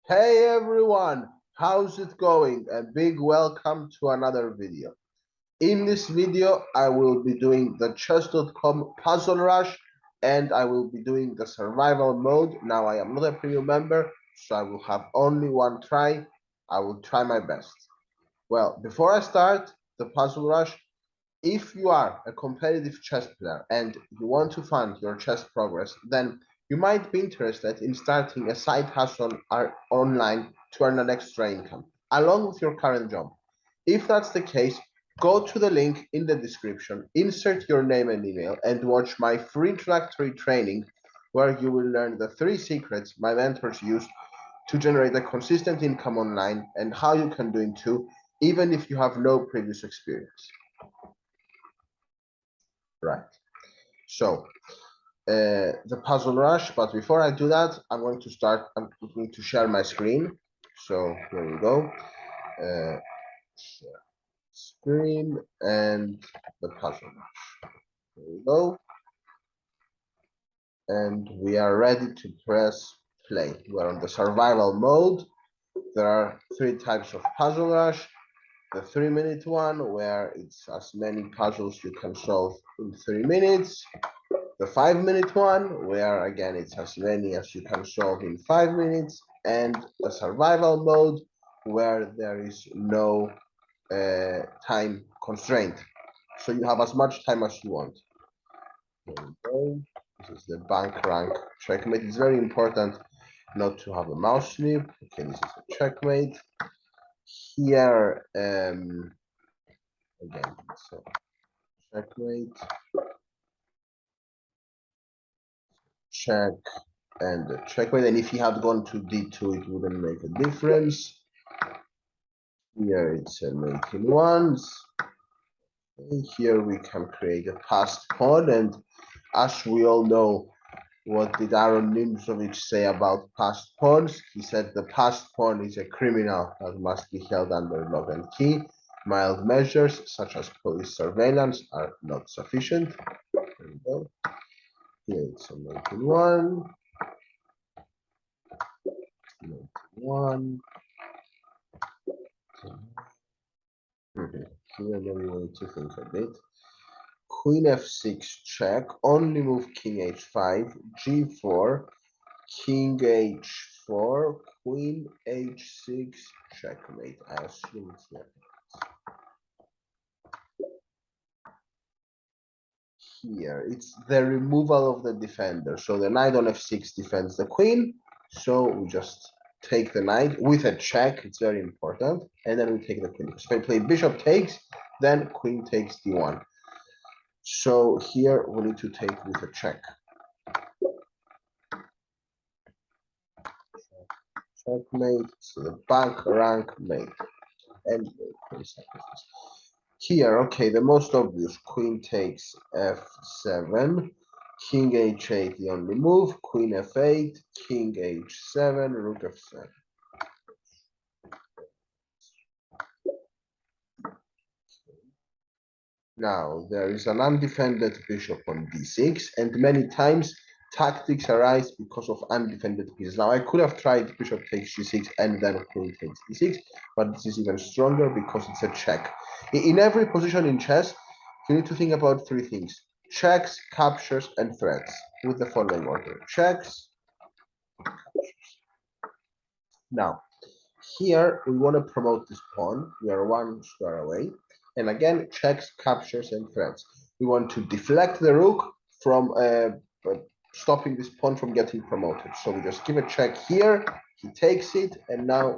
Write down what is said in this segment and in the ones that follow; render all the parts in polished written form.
Hey everyone, how's it going? A big welcome to another video. In this video, I will be doing the chess.com puzzle rush and I will be doing the survival mode. Now I am not a premium member, so I will have only one try. I will try my best. Well, before I start the puzzle rush, if you are a competitive chess player and you want to fund your chess progress, then you might be interested in starting a side hustle online to earn an extra income, along with your current job. If that's the case, go to the link in the description, insert your name and email, and watch my free introductory training where you will learn the 3 secrets my mentors use to generate a consistent income online and how you can do it too, even if you have no previous experience. Right. So the puzzle rush, but before I do that, I'm going to share my screen. So here we go. Share screen and the puzzle rush. Here we go. And we are ready to press play. We're on the survival mode. There are 3 types of puzzle rush. The 3-minute one, where it's as many puzzles you can solve in 3 minutes. The 5-minute one, where again it's as many as you can solve in 5 minutes, and the survival mode, where there is no time constraint. So you have as much time as you want. There we go. This is the bank rank checkmate. It's very important not to have a mouse snip. Okay, this is a checkmate. Here, again, so checkmate, check, and the checkmate. And if he had gone to d2, it wouldn't make a difference. Here it's making ones. And here we can create a passed pawn. And as we all know, what did Aaron Nimzovich say about passed pawns? He said the passed pawn is a criminal that must be held under lock and key. Mild measures, such as police surveillance, are not sufficient. There we go. Here it's a making one. Making one. Here, then we need to think a bit. Queen f6 check, only move king h5, g4, king h4, queen h6, checkmate. I assume it's not. Here, it's the removal of the defender. So the knight on f6 defends the queen. So we just take the knight with a check. It's very important. And then we take the queen. So if I play bishop takes, then queen takes d1. So here we need to take with a check. Checkmate, so the bank rank mate. And here, okay, the most obvious, queen takes f7, king h8, the only move, queen f8, king h7, rook f7. Now, there is an undefended bishop on d6, and many times tactics arise because of undefended pieces. Now, I could have tried bishop takes g6 and then queen takes d6, but this is even stronger because it's a check. In every position in chess, you need to think about 3 things: checks, captures, and threats, with the following order: checks, captures. Now, here we want to promote this pawn. We are 1 square away. And again, checks, captures, and threats. We want to deflect the rook from stopping this pawn from getting promoted. So we just give a check here. He takes it, and now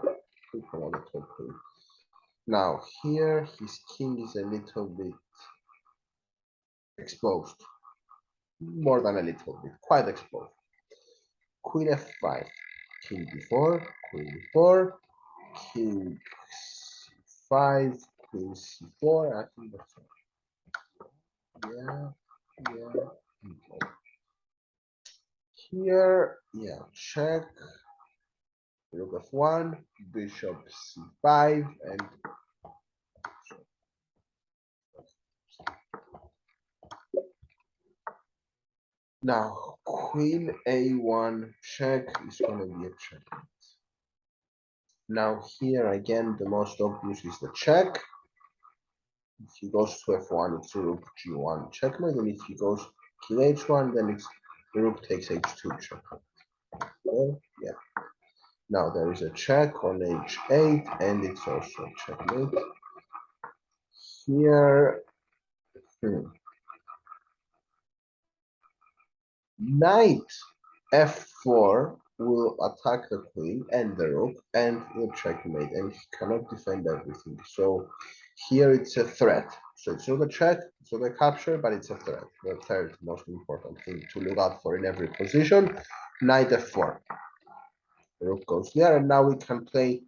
we promote it. Now here, his king is a little bit exposed. More than a little bit, quite exposed. Queen f5, king d4, queen d4, king c5, queen c4. I think that's it. Yeah. Here, yeah, check. Rook f1, bishop c5, and now queen a1 check is gonna be a check. Now here again, the most obvious is the check. If he goes to f1, it's rook g1 checkmate, and if he goes king h1, then it's rook takes h2 checkmate. Okay, yeah. Now there is a check on h8, and it's also a checkmate. Here, knight f4 will attack the queen and the rook and will checkmate, and he cannot defend everything. So here it's a threat. So it's not a check, it's not a capture, but it's a threat. The third most important thing to look out for in every position. Knight f4. The rook goes there, and now we can play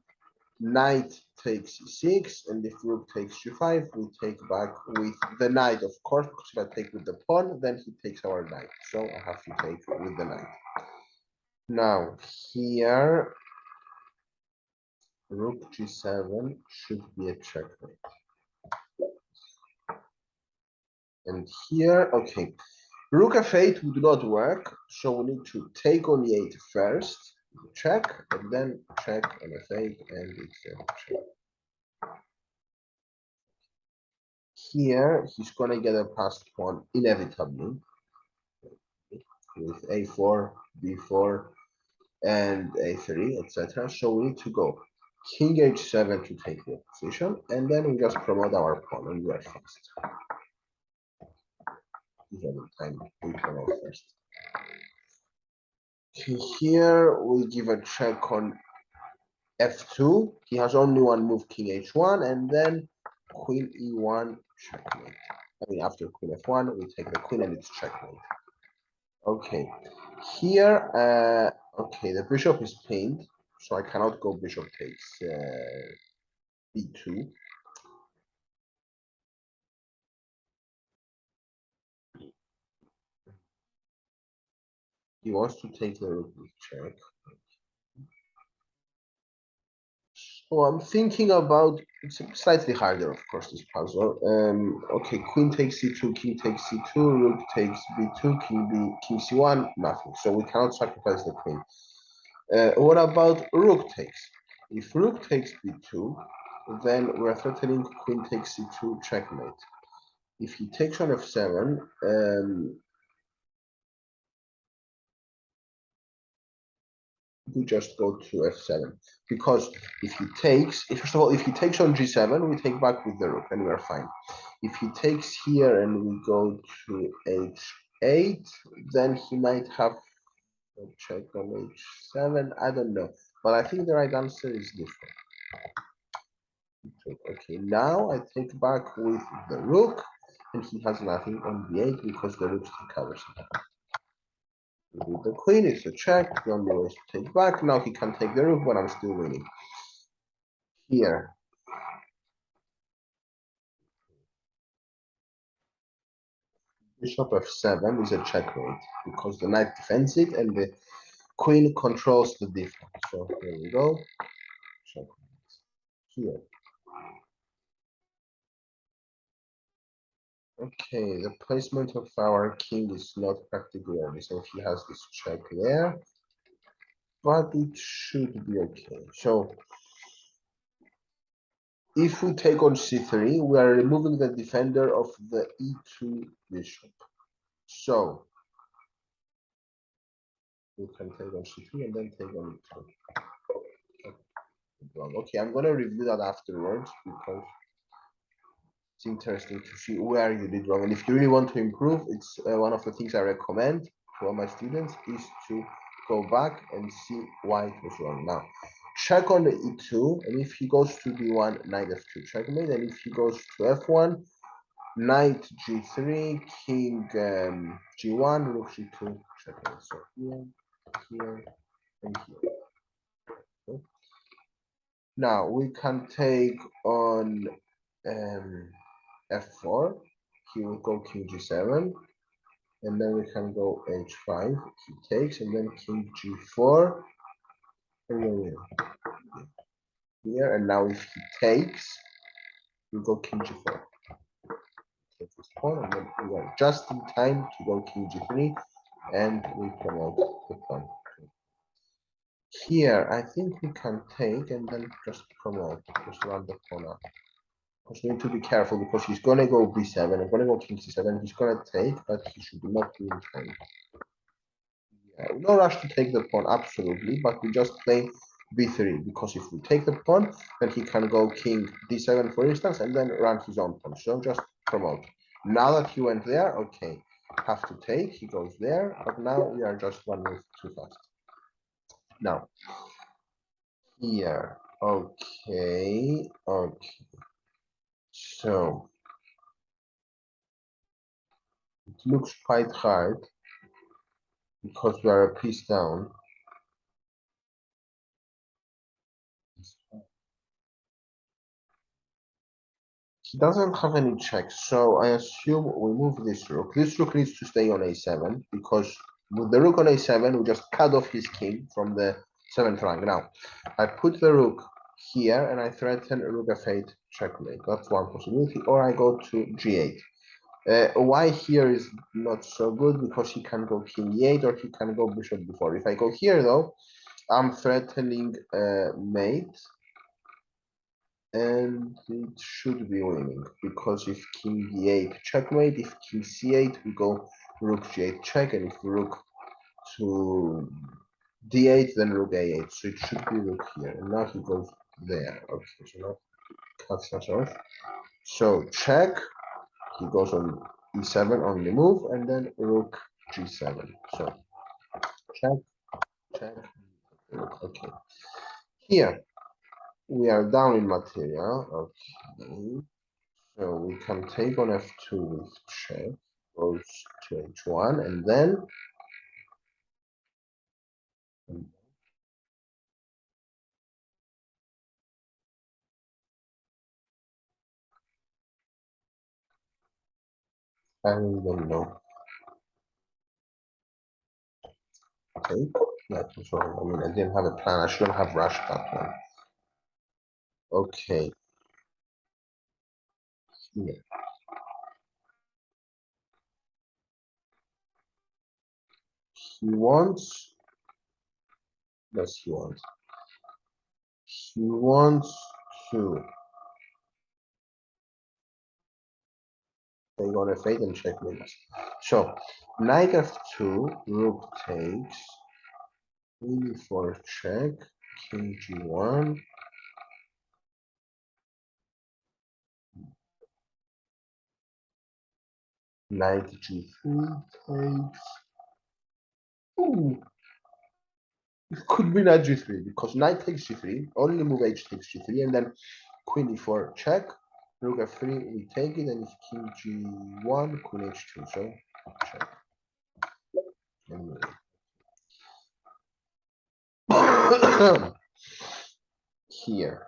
knight takes c6, and if rook takes g5, we take back with the knight, of course, because if I take with the pawn, then he takes our knight. So I have to take with the knight. Now here, rook g7 should be a checkmate. And here, okay, rook f8 would not work, so we need to take on e8 first, check, and then check on f8, and it's a check. Here, he's gonna get a passed pawn inevitably with a4, b4, and a3, etc. So we need to go king h7 to take the position, and then we just promote our pawn and we are fast. Time we promote first. Here we give a check on f2. He has only one move, king h1, and then queen e1 checkmate. I mean, after queen f1, we take the queen and it's checkmate. Okay, here, okay, the bishop is pinned, so I cannot go bishop takes b2. He wants to take the rook with check. So I'm thinking about, it's slightly harder, of course, this puzzle. Okay, queen takes c2, king takes c2, rook takes b2, king c1, nothing. So we cannot sacrifice the queen. What about rook takes? If rook takes b2, then we're threatening queen takes c2 checkmate. If he takes on f7, we just go to f7, because if he takes, first of all, if he takes on g7, we take back with the rook and we are fine. If he takes here and we go to h8, then he might have a check on h7. I don't know, but I think the right answer is different. Okay, now I take back with the rook, and he has nothing on b8 because the rook still covers him. With the queen, it's a check. The only way is to take back. Now he can take the rook, but I'm still winning. Here, bishop f7 is a checkmate because the knight defends it and the queen controls the defense. So here we go. Checkmate. Here. Okay, the placement of our king is not practically early, so he has this check there, but it should be okay. So if we take on c3, we are removing the defender of the e2 bishop. So we can take on c3 and then take on e2. Okay, I'm gonna review that afterwards because it's interesting to see where you did wrong. And if you really want to improve, it's one of the things I recommend to all my students is to go back and see why it was wrong. Now, check on the e2, and if he goes to b1, knight f2 checkmate, and if he goes to f1, knight g3, king g1, rook g2 checkmate. So here, here, and here. Okay. Now we can take on f4. He will go king g7, and then we can go h5. He takes, and then king g4, and then here. And now if he takes, we go king g4. Take this pawn, and then we are just in time to go king g3, and we promote the pawn. Here, I think we can take and then just promote, just run the pawn up. Because we need to be careful because he's gonna go b7, I'm gonna go king c7, he's gonna take, but he should not be in time. Yeah, no rush to take the pawn, absolutely, but we just play b3, because if we take the pawn, then he can go king d7, for instance, and then run his own pawn. So just promote. Now that he went there, okay, have to take, he goes there, but now we are just one move too fast. Now, here, okay, so it looks quite hard because we are a piece down. He doesn't have any checks, so I assume we move this rook. This rook needs to stay on a7 because with the rook on a7, we just cut off his king from the 7th rank. Now, I put the rook here and I threaten rook f8 checkmate. That's one possibility. Or I go to g8. Why here is not so good because he can go king e8 or he can go bishop b4. If I go here though, I'm threatening mate. And it should be winning because if king e8 checkmate, if king c8 we go rook g8 check, and if rook to d8 then rook a8, so it should be rook here, and now he goes there. Okay, so now cuts us off, so check, he goes on e7 on the move, and then rook g7, so check, rook. Okay, here we are down in material. Okay, so we can take on f2 with check, goes to h1, and then I don't know. Take? Yeah, so I mean, I didn't have a plan. I shouldn't have rushed that one. Okay. Here. He wants. Yes, he wants. He wants to take on f8 and checkmate us. So knight f2, rook takes, queen e4 check, king g1. Knight g3 takes. Ooh, it could be knight g3 because knight takes g3, only move h takes g3, and then queen e4 check, rook f3, we take it, and if king g1, queen h2, so check. Anyway. Here,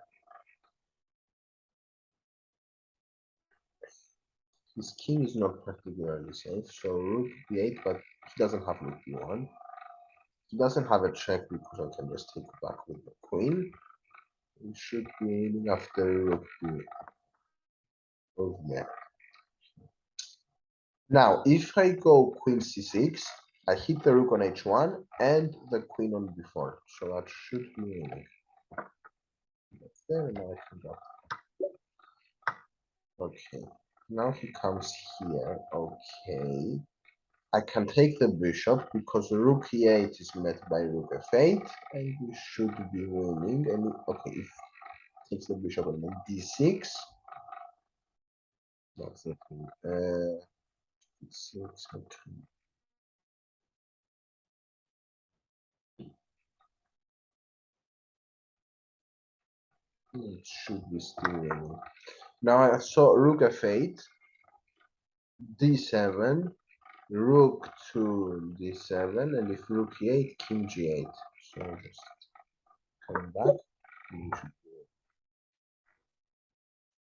his king is not particularly safe, so rook b8, but he doesn't have rook b1. He doesn't have a check because I can just take it back with the queen. We should be aiming after rook b8. Oh, yeah. Now, if I go queen c6, I hit the rook on h1 and the queen on b4, so that should be winning. That's there, and now I can go. Okay, now he comes here. Okay, I can take the bishop because rook e8 is met by rook f8, and we should be winning. And okay, if takes the bishop and then d6, that's the thing. D6, okay. It should be still winning. Now I saw rook f8, d7, rook to d7, and if rook e8, king g8. So just coming back.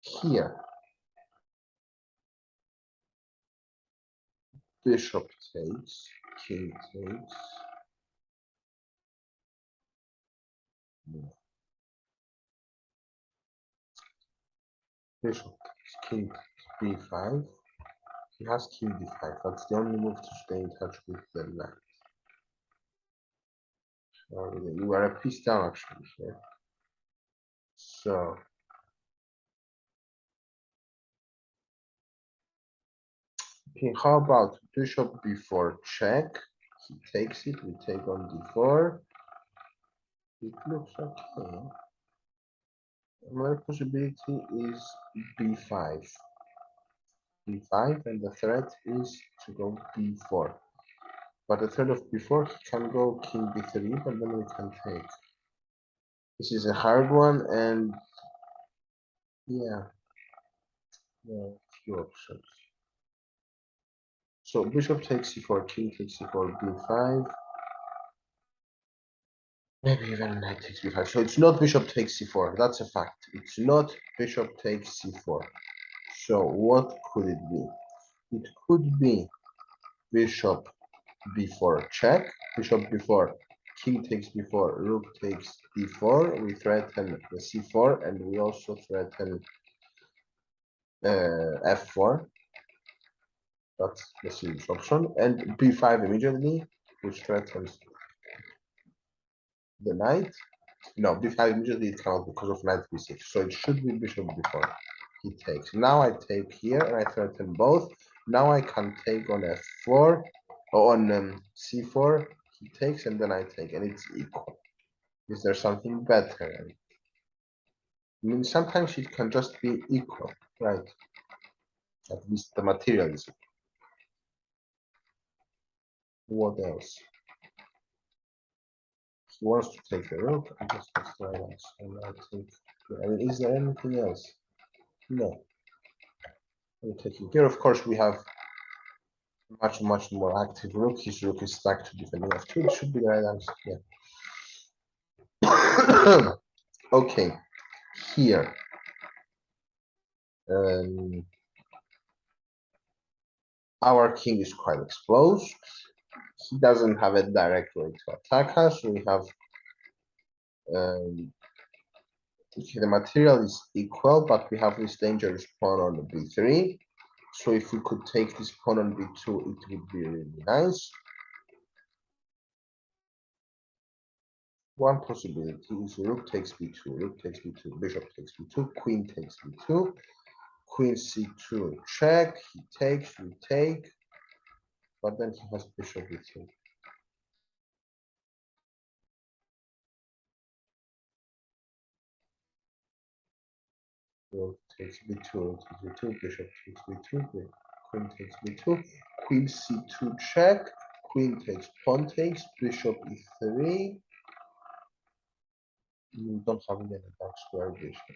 Here, bishop takes, king takes. Bishop takes, king b5. He has king d5. That's the only move to stay in touch with the knight. You are a piece down actually here. So okay, how about bishop b4 check? He takes it, we take on d4. It looks okay. Another possibility is b5. b5 and the threat is to go b4. But the threat of b4 he can go king b3, but then we can take. This is a hard one and yeah, few options. So bishop takes c4, king takes c4, b5. Maybe even knight takes b5. So it's not bishop takes c4. That's a fact. It's not bishop takes c4. So what could it be? It could be bishop b4 check, bishop b4, king takes b4, rook takes d4. We threaten the c4 and we also threaten f4. That's the serious option. And b5 immediately, which threatens the knight. No, b5 immediately it cannot because of knight b6. So it should be bishop b4. He takes. Now I take here and I threaten both. Now I can take on f4 or on c4. He takes and then I take, and it's equal. Is there something better? I mean, sometimes it can just be equal, right? At least the material is equal. What else? He wants to take the rook. I guess that's the right answer. And I take. I mean, is there anything else? No. I'm taking here. Of course, we have much more active rook. His rook is stacked to defending f2. It should be the right answer. Yeah. Okay. Here. Our king is quite exposed. He doesn't have a direct way to attack us. We have okay, the material is equal, but we have this dangerous pawn on b3. So if we could take this pawn on b2, it would be really nice. One possibility is rook takes b2, rook takes b2, bishop takes b2, queen takes b2, queen c2 check, he takes, we take, but then he has bishop b3. Rook takes b2, rook takes b2, bishop takes b2, queen takes b2, queen c2 check, queen takes, pawn takes, bishop e3. You don't have any dark square bishop.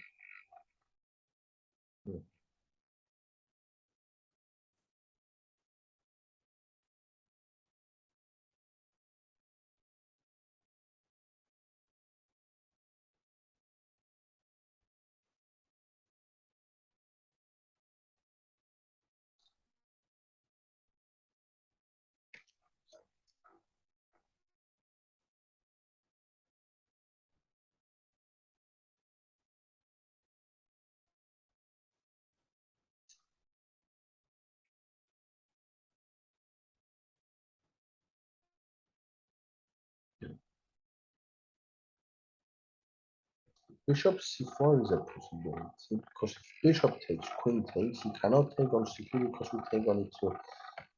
Bishop c4 is a possibility because if bishop takes, queen takes, he cannot take on c2 because we take on e2.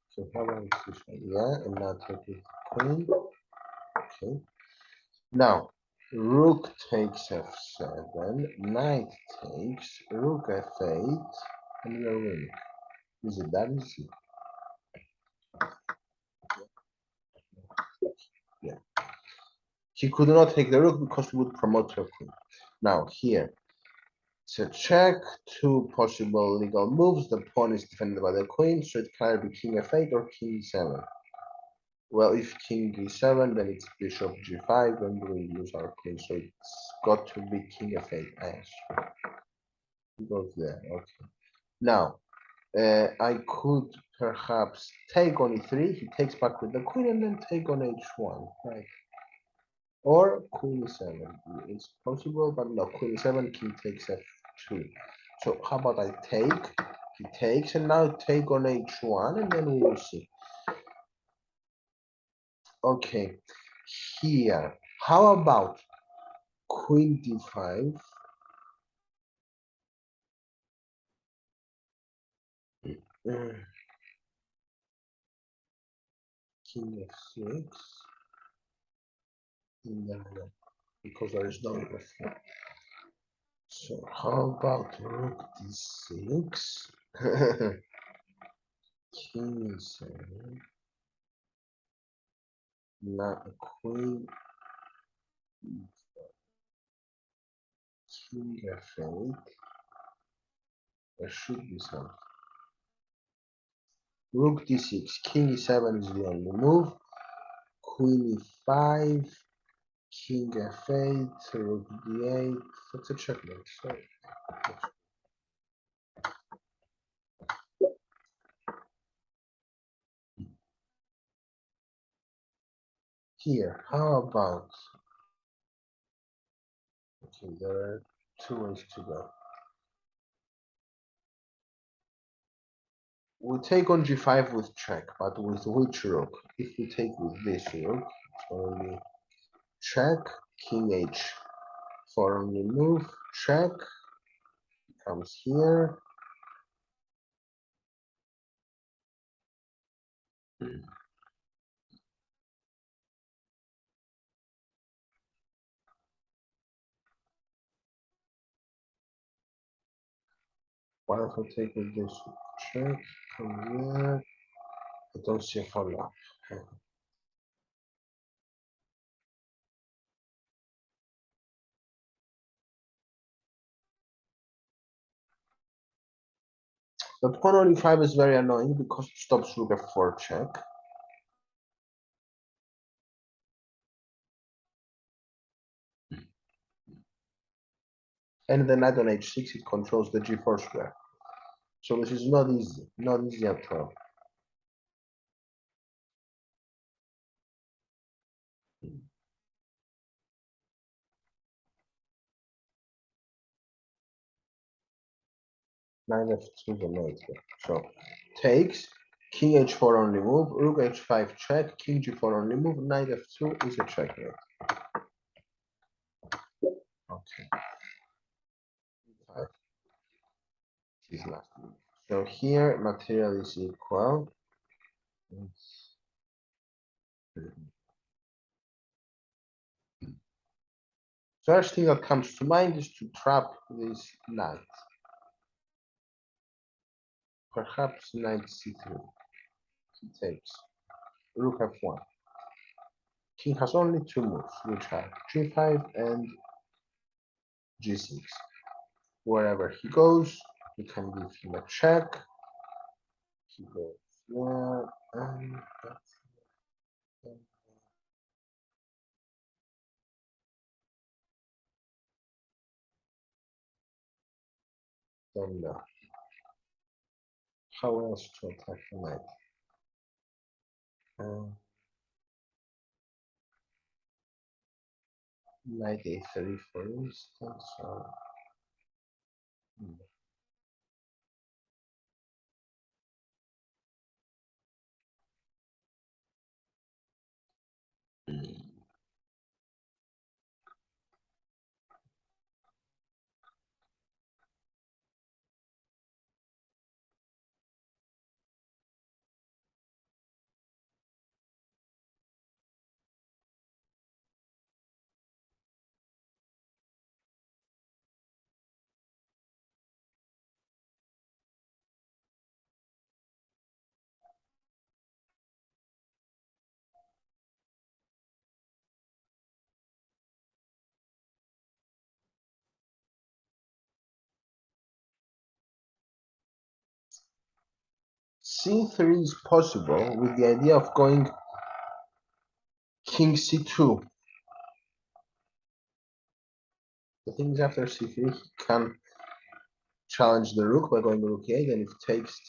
So how about this one? Yeah, and now take it queen. Okay. Now rook takes f7, knight takes, rook f8, and we are winning. Is it that easy? Yeah. He could not take the rook because we would promote her queen. Now here. So check, two possible legal moves. The pawn is defended by the queen, so it can either be king f8 or king e7. Well, if king e7, then it's bishop g5, and we lose our queen, so it's got to be king f8. Yes, he goes there. Okay. Now, I could perhaps take on e3. He takes back with the queen, and then take on h1, right? Or queen e7. It's possible, but no, queen e7, king takes f2. So how about I take? He takes, and now take on h1, and then we will see. Okay, here. How about queen d5? King f6. No, because there is no f4. So how about rook d6? King e7. Not a queen. King f8. There should be some. Rook d6. King e7 is the only move. Queen e5. King f8. Rook d8. That's a checkmate. So here, how about? Okay, there are two ways to go. We take on g5 with check, but with which rook? If we take with this rook, it's only check, king h4 only move, check, comes here. Why don't I take with this rook? Check, come here. I don't see a follow-up. The pawn on e5 is very annoying because it stops rook f4 check. And the knight on h6, it controls the g4 square. So this is not easy at all. Knight f2 the knight here. So takes, king h4 only move, rook h5 check, king g4 only move, knight f2 is a checkmate. Okay. Is last move. So here material is equal. First thing that comes to mind is to trap this knight. Perhaps knight c3. He takes. Rook f1. King has only two moves, which are g5 and g6. Wherever he goes, we can give him a check. He goes there, and that's don't know how else to attack the knight. Knight a3, for instance. C3 is possible with the idea of going king c2. The thing is, after c3, he can challenge the rook by going rook a8, and if takes,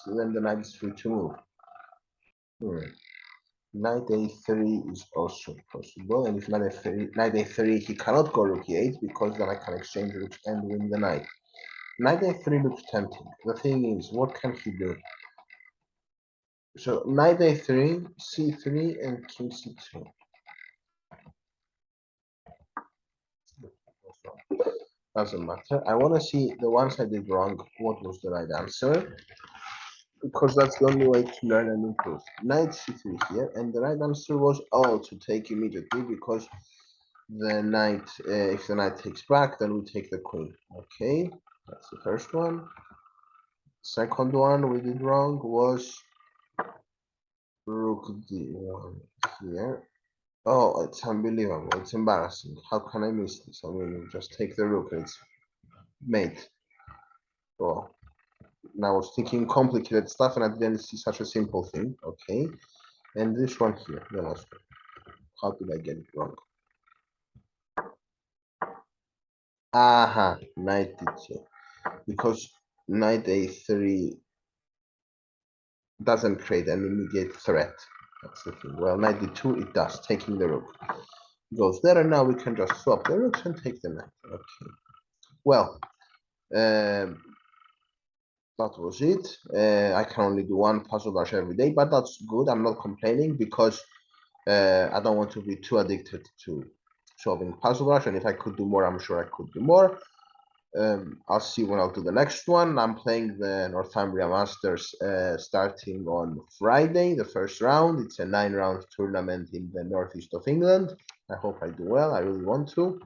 then the knight is free to move. Knight a3 is also possible, and if knight a3, he cannot go rook e8 because then I can exchange rooks and win the knight. Knight a3 looks tempting. The thing is, what can he do? So knight a3, c3, and king c2. Doesn't matter. I want to see the ones I did wrong. What was the right answer? Because that's the only way to learn and improve. Knight c3 here, and the right answer was all to take immediately because the knight, if the knight takes back, then we take the queen. Okay, that's the first one. Second one we did wrong was rook d1 here. Oh, it's unbelievable. It's embarrassing. How can I miss this? I mean, just take the rook. It's mate. Oh, and I was thinking complicated stuff and I didn't see such a simple thing. Okay. And this one here, the last one. How did I get it wrong? Aha, knight d2. Because knight a3 doesn't create an immediate threat. That's the thing. Well, knight d2 it does, taking the rook. Goes there, and now we can just swap the rooks and take the knight. Okay. Well, that was it. I can only do one puzzle rush every day, but that's good. I'm not complaining because I don't want to be too addicted to solving puzzle rush, and if I could do more, I'm sure I could do more. I'll see when I'll do the next one. I'm playing the Northumbria Masters starting on Friday, the first round. It's a 9-round tournament in the northeast of England. I hope I do well. I really want to.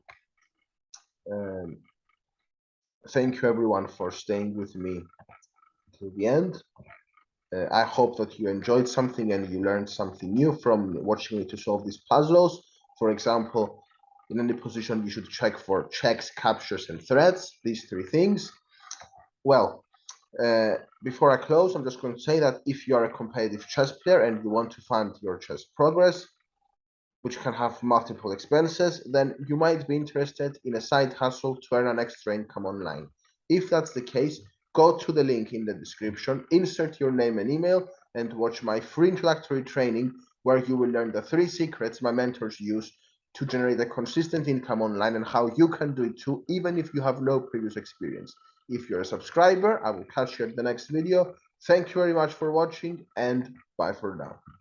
Thank you everyone for staying with me till the end. I hope that you enjoyed something and you learned something new from watching me to solve these puzzles. For example, in any position, you should check for checks, captures, and threats, these three things. Well, before I close, I'm just going to say that if you are a competitive chess player and you want to fund your chess progress, which can have multiple expenses, then you might be interested in a side hustle to earn an extra income online. If that's the case, go to the link in the description, insert your name and email, and watch my free introductory training where you will learn the 3 secrets my mentors use to generate a consistent income online and how you can do it too, even if you have no previous experience. If you're a subscriber, I will catch you at the next video. Thank you very much for watching, and bye for now.